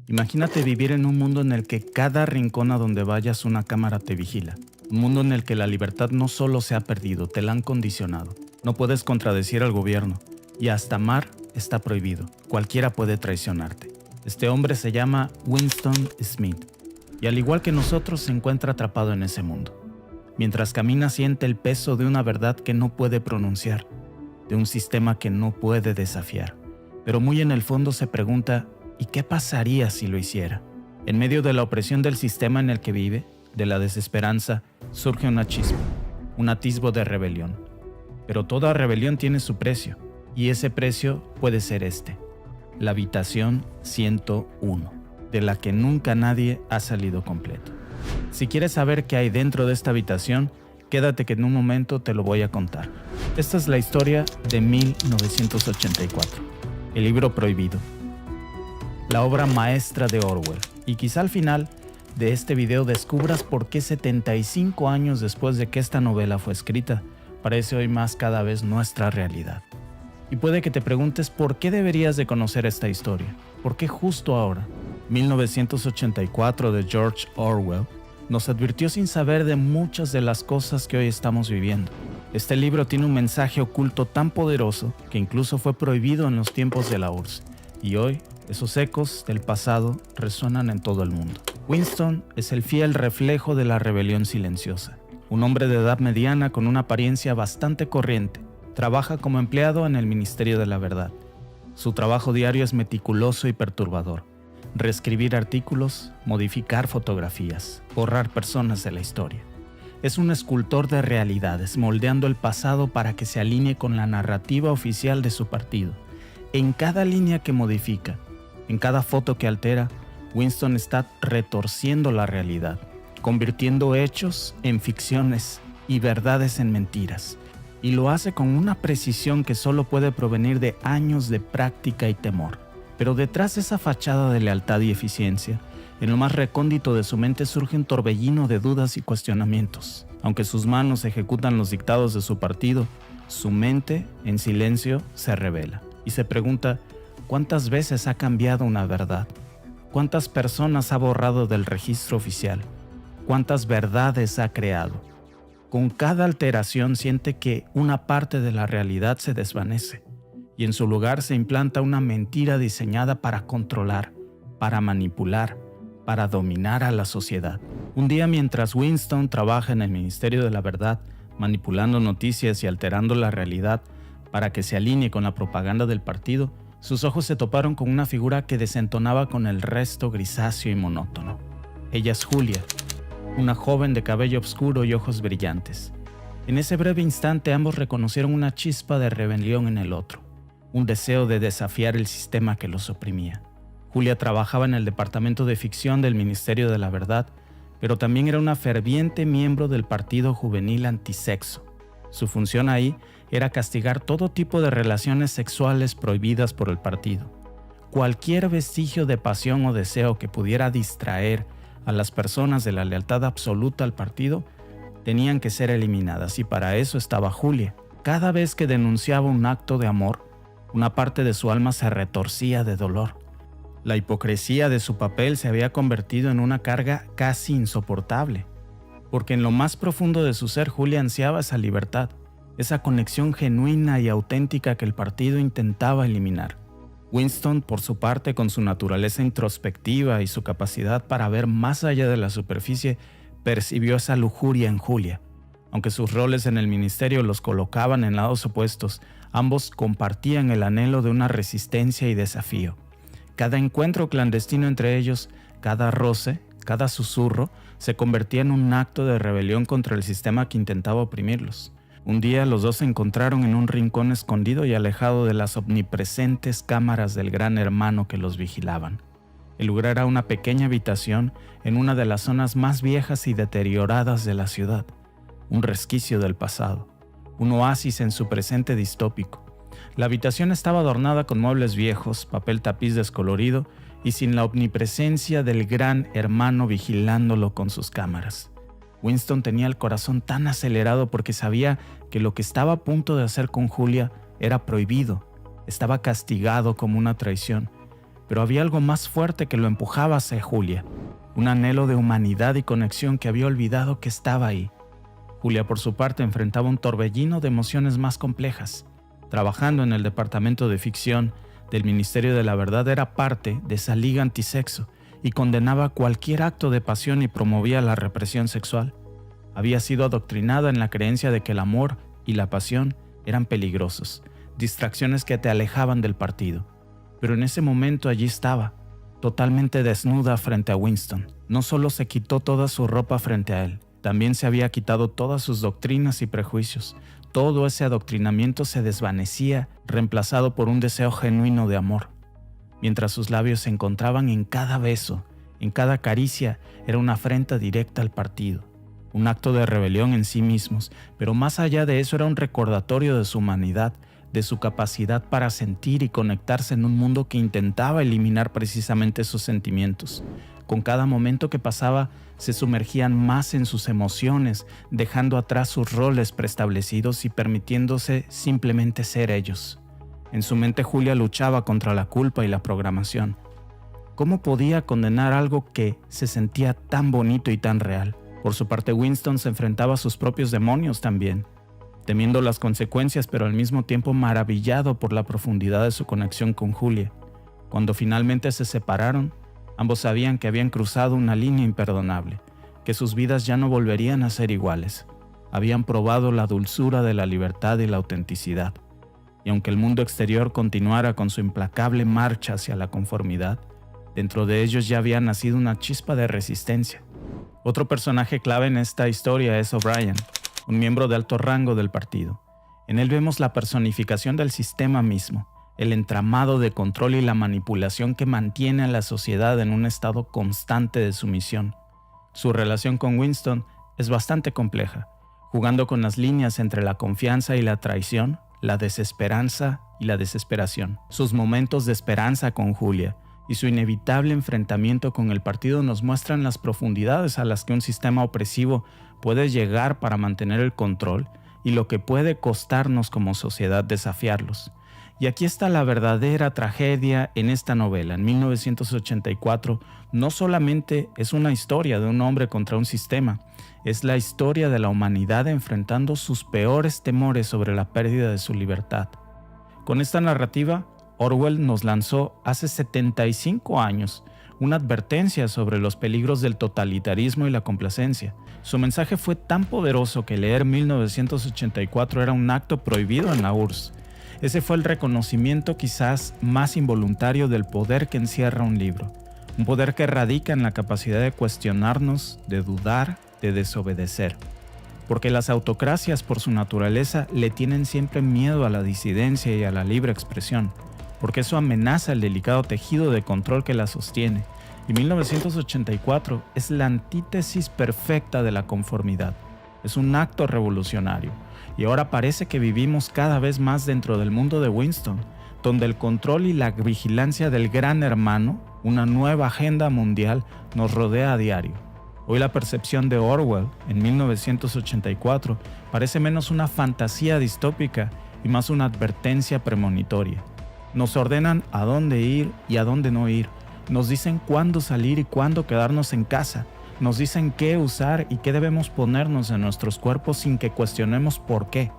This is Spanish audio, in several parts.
Imagínate vivir en un mundo en el que cada rincón a donde vayas una cámara te vigila. Un mundo en el que la libertad no solo se ha perdido, te la han condicionado. No puedes contradecir al gobierno. Y hasta amar está prohibido. Cualquiera puede traicionarte. Este hombre se llama Winston Smith. Y al igual que nosotros se encuentra atrapado en ese mundo. Mientras camina siente el peso de una verdad que no puede pronunciar. De un sistema que no puede desafiar. Pero muy en el fondo se pregunta, ¿y qué pasaría si lo hiciera? En medio de la opresión del sistema en el que vive, de la desesperanza, surge una chispa, un atisbo de rebelión. Pero toda rebelión tiene su precio, y ese precio puede ser la habitación 101, de la que nunca nadie ha salido completo. Si quieres saber qué hay dentro de esta habitación, quédate que en un momento te lo voy a contar. Esta es la historia de 1984, el libro prohibido. La obra maestra de Orwell, y quizá al final de este video descubras por qué 75 años después de que esta novela fue escrita, parece hoy más cada vez nuestra realidad. Y puede que te preguntes por qué deberías de conocer esta historia, por qué justo ahora. 1984 de George Orwell nos advirtió sin saber de muchas de las cosas que hoy estamos viviendo. Este libro tiene un mensaje oculto tan poderoso que incluso fue prohibido en los tiempos de la URSS, y hoy esos ecos del pasado resuenan en todo el mundo. Winston es el fiel reflejo de la rebelión silenciosa. Un hombre de edad mediana con una apariencia bastante corriente. Trabaja como empleado en el Ministerio de la Verdad. Su trabajo diario es meticuloso y perturbador. Reescribir artículos, modificar fotografías, borrar personas de la historia. Es un escultor de realidades, moldeando el pasado para que se alinee con la narrativa oficial de su partido. En cada línea que modifica, en cada foto que altera, Winston está retorciendo la realidad, convirtiendo hechos en ficciones y verdades en mentiras. Y lo hace con una precisión que solo puede provenir de años de práctica y temor. Pero detrás de esa fachada de lealtad y eficiencia, en lo más recóndito de su mente surge un torbellino de dudas y cuestionamientos. Aunque sus manos ejecutan los dictados de su partido, su mente, en silencio, se revela. Y se pregunta, ¿cuántas veces ha cambiado una verdad? ¿Cuántas personas ha borrado del registro oficial? ¿Cuántas verdades ha creado? Con cada alteración siente que una parte de la realidad se desvanece y en su lugar se implanta una mentira diseñada para controlar, para manipular, para dominar a la sociedad. Un día mientras Winston trabaja en el Ministerio de la Verdad, manipulando noticias y alterando la realidad para que se alinee con la propaganda del partido, sus ojos se toparon con una figura que desentonaba con el resto grisáceo y monótono. Ella es Julia, una joven de cabello oscuro y ojos brillantes. En ese breve instante ambos reconocieron una chispa de rebelión en el otro, un deseo de desafiar el sistema que los oprimía. Julia trabajaba en el departamento de ficción del Ministerio de la Verdad, pero también era una ferviente miembro del Partido Juvenil Antisexo. Su función ahí era castigar todo tipo de relaciones sexuales prohibidas por el partido. Cualquier vestigio de pasión o deseo que pudiera distraer a las personas de la lealtad absoluta al partido tenían que ser eliminadas, y para eso estaba Julia. Cada vez que denunciaba un acto de amor, una parte de su alma se retorcía de dolor. La hipocresía de su papel se había convertido en una carga casi insoportable, porque en lo más profundo de su ser Julia ansiaba esa libertad, esa conexión genuina y auténtica que el partido intentaba eliminar. Winston, por su parte, con su naturaleza introspectiva y su capacidad para ver más allá de la superficie, percibió esa lujuria en Julia. Aunque sus roles en el ministerio los colocaban en lados opuestos, ambos compartían el anhelo de una resistencia y desafío. Cada encuentro clandestino entre ellos, cada roce, cada susurro, se convertía en un acto de rebelión contra el sistema que intentaba oprimirlos. Un día los dos se encontraron en un rincón escondido y alejado de las omnipresentes cámaras del gran hermano que los vigilaban. El lugar era una pequeña habitación en una de las zonas más viejas y deterioradas de la ciudad, un resquicio del pasado, un oasis en su presente distópico. La habitación estaba adornada con muebles viejos, papel tapiz descolorido y sin la omnipresencia del gran hermano vigilándolo con sus cámaras. Winston tenía el corazón tan acelerado porque sabía que lo que estaba a punto de hacer con Julia era prohibido, estaba castigado como una traición, pero había algo más fuerte que lo empujaba hacia Julia, un anhelo de humanidad y conexión que había olvidado que estaba ahí. Julia, por su parte, enfrentaba un torbellino de emociones más complejas. Trabajando en el departamento de ficción del Ministerio de la Verdad, era parte de esa liga antisexo y condenaba cualquier acto de pasión y promovía la represión sexual. Había sido adoctrinada en la creencia de que el amor y la pasión eran peligrosos, distracciones que te alejaban del partido. Pero en ese momento allí estaba, totalmente desnuda frente a Winston. No solo se quitó toda su ropa frente a él, también se había quitado todas sus doctrinas y prejuicios. Todo ese adoctrinamiento se desvanecía, reemplazado por un deseo genuino de amor. Mientras sus labios se encontraban en cada beso, en cada caricia, era una afrenta directa al partido. Un acto de rebelión en sí mismos, pero más allá de eso era un recordatorio de su humanidad, de su capacidad para sentir y conectarse en un mundo que intentaba eliminar precisamente sus sentimientos. Con cada momento que pasaba, se sumergían más en sus emociones, dejando atrás sus roles preestablecidos y permitiéndose simplemente ser ellos. En su mente, Julia luchaba contra la culpa y la programación. ¿Cómo podía condenar algo que se sentía tan bonito y tan real? Por su parte, Winston se enfrentaba a sus propios demonios también, temiendo las consecuencias, pero al mismo tiempo maravillado por la profundidad de su conexión con Julia. Cuando finalmente se separaron, ambos sabían que habían cruzado una línea imperdonable, que sus vidas ya no volverían a ser iguales. Habían probado la dulzura de la libertad y la autenticidad. Y aunque el mundo exterior continuara con su implacable marcha hacia la conformidad, dentro de ellos ya había nacido una chispa de resistencia. Otro personaje clave en esta historia es O'Brien, un miembro de alto rango del partido. En él vemos la personificación del sistema mismo, el entramado de control y la manipulación que mantiene a la sociedad en un estado constante de sumisión. Su relación con Winston es bastante compleja, jugando con las líneas entre la confianza y la traición, la desesperanza y la desesperación. Sus momentos de esperanza con Julia y su inevitable enfrentamiento con el partido nos muestran las profundidades a las que un sistema opresivo puede llegar para mantener el control y lo que puede costarnos como sociedad desafiarlos. Y aquí está la verdadera tragedia en esta novela. En 1984 no solamente es una historia de un hombre contra un sistema, es la historia de la humanidad enfrentando sus peores temores sobre la pérdida de su libertad. Con esta narrativa, Orwell nos lanzó hace 75 años una advertencia sobre los peligros del totalitarismo y la complacencia. Su mensaje fue tan poderoso que leer 1984 era un acto prohibido en la URSS. Ese fue el reconocimiento quizás más involuntario del poder que encierra un libro. Un poder que radica en la capacidad de cuestionarnos, de dudar, de desobedecer. Porque las autocracias por su naturaleza le tienen siempre miedo a la disidencia y a la libre expresión. Porque eso amenaza el delicado tejido de control que la sostiene. Y 1984 es la antítesis perfecta de la conformidad. Es un acto revolucionario. Y ahora parece que vivimos cada vez más dentro del mundo de Winston, donde el control y la vigilancia del gran hermano, una nueva agenda mundial, nos rodea a diario. Hoy la percepción de Orwell en 1984 parece menos una fantasía distópica y más una advertencia premonitoria. Nos ordenan a dónde ir y a dónde no ir. Nos dicen cuándo salir y cuándo quedarnos en casa. Nos dicen qué usar y qué debemos ponernos en nuestros cuerpos sin que cuestionemos por qué.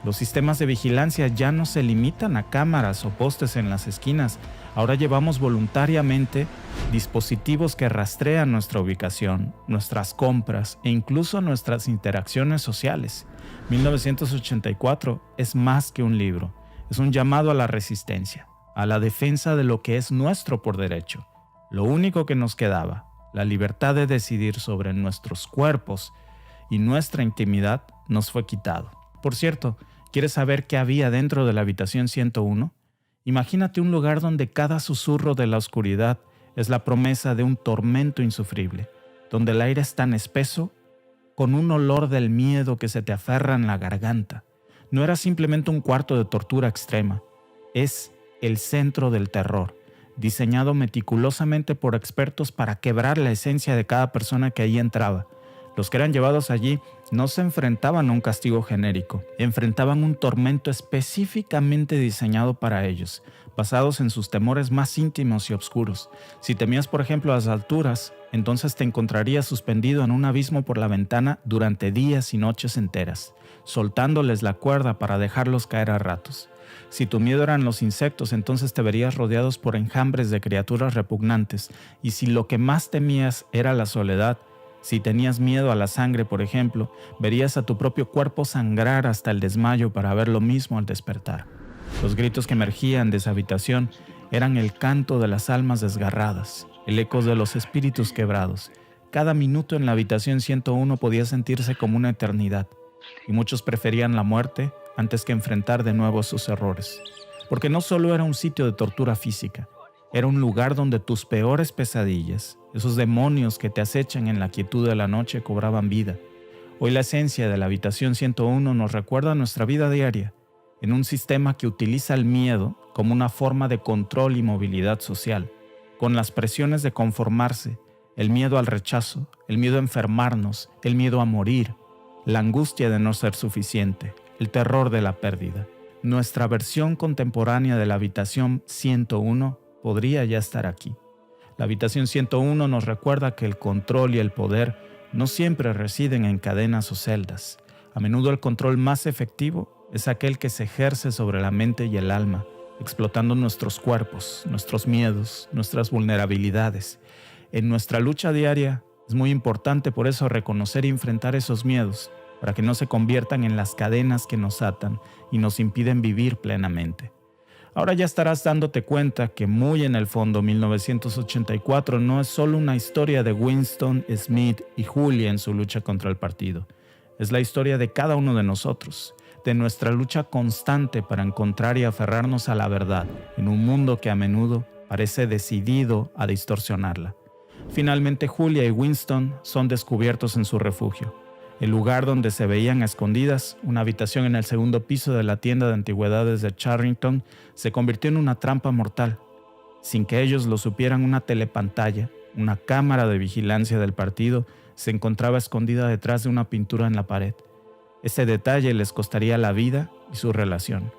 Los sistemas de vigilancia ya no se limitan a cámaras o postes en las esquinas. Ahora llevamos voluntariamente dispositivos que rastrean nuestra ubicación, nuestras compras e incluso nuestras interacciones sociales. 1984 es más que un libro. Es un llamado a la resistencia, a la defensa de lo que es nuestro por derecho. Lo único que nos quedaba, la libertad de decidir sobre nuestros cuerpos y nuestra intimidad, nos fue quitado. Por cierto, ¿quieres saber qué había dentro de la habitación 101? Imagínate un lugar donde cada susurro de la oscuridad es la promesa de un tormento insufrible, donde el aire es tan espeso, con un olor del miedo que se te aferra en la garganta. No era simplemente un cuarto de tortura extrema, es el centro del terror, diseñado meticulosamente por expertos para quebrar la esencia de cada persona que allí entraba. Los que eran llevados allí no se enfrentaban a un castigo genérico, enfrentaban un tormento específicamente diseñado para ellos, basados en sus temores más íntimos y oscuros. Si temías, por ejemplo, las alturas, entonces te encontrarías suspendido en un abismo por la ventana durante días y noches enteras, soltándoles la cuerda para dejarlos caer a ratos. Si tu miedo eran los insectos, entonces te verías rodeados por enjambres de criaturas repugnantes, y si lo que más temías era la soledad, si tenías miedo a la sangre, por ejemplo, verías a tu propio cuerpo sangrar hasta el desmayo para ver lo mismo al despertar. Los gritos que emergían de esa habitación eran el canto de las almas desgarradas, el eco de los espíritus quebrados. Cada minuto en la habitación 101 podía sentirse como una eternidad, y muchos preferían la muerte antes que enfrentar de nuevo sus errores. Porque no solo era un sitio de tortura física, era un lugar donde tus peores pesadillas, esos demonios que te acechan en la quietud de la noche, cobraban vida. Hoy la esencia de la habitación 101 nos recuerda nuestra vida diaria, en un sistema que utiliza el miedo como una forma de control y movilidad social, con las presiones de conformarse, el miedo al rechazo, el miedo a enfermarnos, el miedo a morir, la angustia de no ser suficiente, el terror de la pérdida. Nuestra versión contemporánea de la habitación 101 podría ya estar aquí. La habitación 101 nos recuerda que el control y el poder no siempre residen en cadenas o celdas. A menudo el control más efectivo es aquel que se ejerce sobre la mente y el alma, explotando nuestros cuerpos, nuestros miedos, nuestras vulnerabilidades. En nuestra lucha diaria es muy importante por eso reconocer y enfrentar esos miedos, para que no se conviertan en las cadenas que nos atan y nos impiden vivir plenamente. Ahora ya estarás dándote cuenta que muy en el fondo 1984 no es solo una historia de Winston, Smith y Julia en su lucha contra el partido. Es la historia de cada uno de nosotros, de nuestra lucha constante para encontrar y aferrarnos a la verdad en un mundo que a menudo parece decidido a distorsionarla. Finalmente Julia y Winston son descubiertos en su refugio, el lugar donde se veían a escondidas. Una habitación en el segundo piso de la tienda de antigüedades de Charrington se convirtió en una trampa mortal. Sin que ellos lo supieran, una telepantalla, una cámara de vigilancia del partido, se encontraba escondida detrás de una pintura en la pared. Ese detalle les costaría la vida y su relación.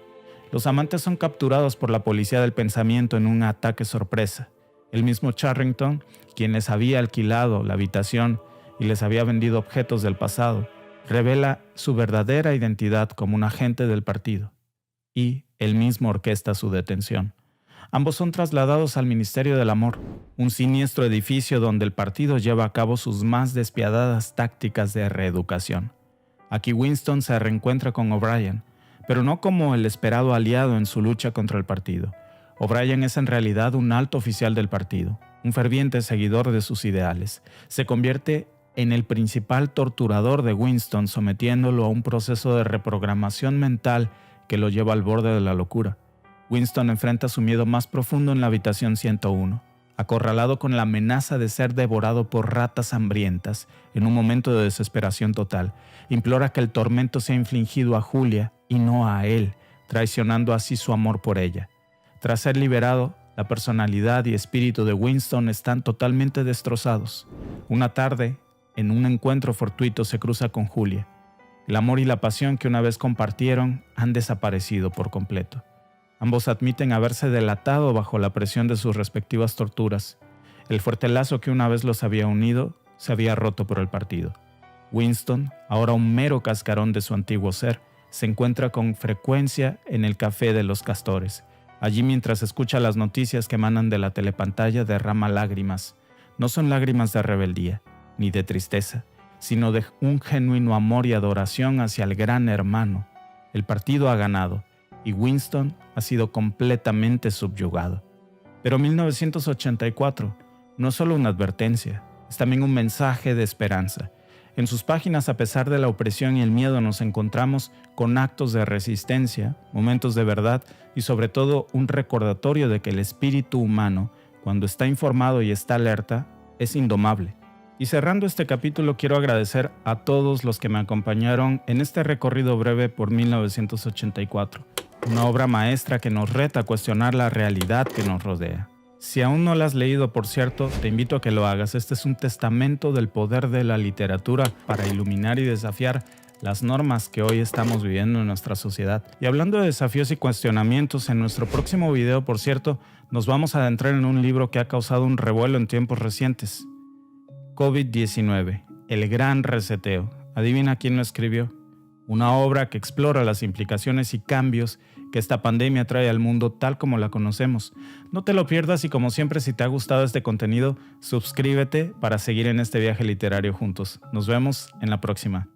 Los amantes son capturados por la policía del pensamiento en un ataque sorpresa. El mismo Charrington, quien les había alquilado la habitación y les había vendido objetos del pasado, revela su verdadera identidad como un agente del partido, y él mismo orquesta su detención. Ambos son trasladados al Ministerio del Amor, un siniestro edificio donde el partido lleva a cabo sus más despiadadas tácticas de reeducación. Aquí Winston se reencuentra con O'Brien, pero no como el esperado aliado en su lucha contra el partido. O'Brien es en realidad un alto oficial del partido, un ferviente seguidor de sus ideales. Se convierte en el principal torturador de Winston, sometiéndolo a un proceso de reprogramación mental que lo lleva al borde de la locura. Winston enfrenta su miedo más profundo en la habitación 101. Acorralado con la amenaza de ser devorado por ratas hambrientas, en un momento de desesperación total, implora que el tormento sea infligido a Julia y no a él, traicionando así su amor por ella. Tras ser liberado, la personalidad y espíritu de Winston están totalmente destrozados. Una tarde, en un encuentro fortuito, se cruza con Julia. El amor y la pasión que una vez compartieron han desaparecido por completo. Ambos admiten haberse delatado bajo la presión de sus respectivas torturas. El fuerte lazo que una vez los había unido se había roto por el partido. Winston, ahora un mero cascarón de su antiguo ser, se encuentra con frecuencia en el Café de los Castores. Allí, mientras escucha las noticias que emanan de la telepantalla, derrama lágrimas. No son lágrimas de rebeldía, ni de tristeza, sino de un genuino amor y adoración hacia el gran hermano. El partido ha ganado, y Winston ha sido completamente subyugado. Pero 1984 no es solo una advertencia, es también un mensaje de esperanza. En sus páginas, a pesar de la opresión y el miedo, nos encontramos con actos de resistencia, momentos de verdad y sobre todo un recordatorio de que el espíritu humano, cuando está informado y está alerta, es indomable. Y cerrando este capítulo, quiero agradecer a todos los que me acompañaron en este recorrido breve por 1984. Una obra maestra que nos reta a cuestionar la realidad que nos rodea. Si aún no la has leído, por cierto, te invito a que lo hagas. Este es un testamento del poder de la literatura para iluminar y desafiar las normas que hoy estamos viviendo en nuestra sociedad. Y hablando de desafíos y cuestionamientos, en nuestro próximo video, por cierto, nos vamos a adentrar en un libro que ha causado un revuelo en tiempos recientes. COVID-19, el gran reseteo. ¿Adivina quién lo escribió? Una obra que explora las implicaciones y cambios que esta pandemia trae al mundo tal como la conocemos. No te lo pierdas y como siempre, si te ha gustado este contenido, suscríbete para seguir en este viaje literario juntos. Nos vemos en la próxima.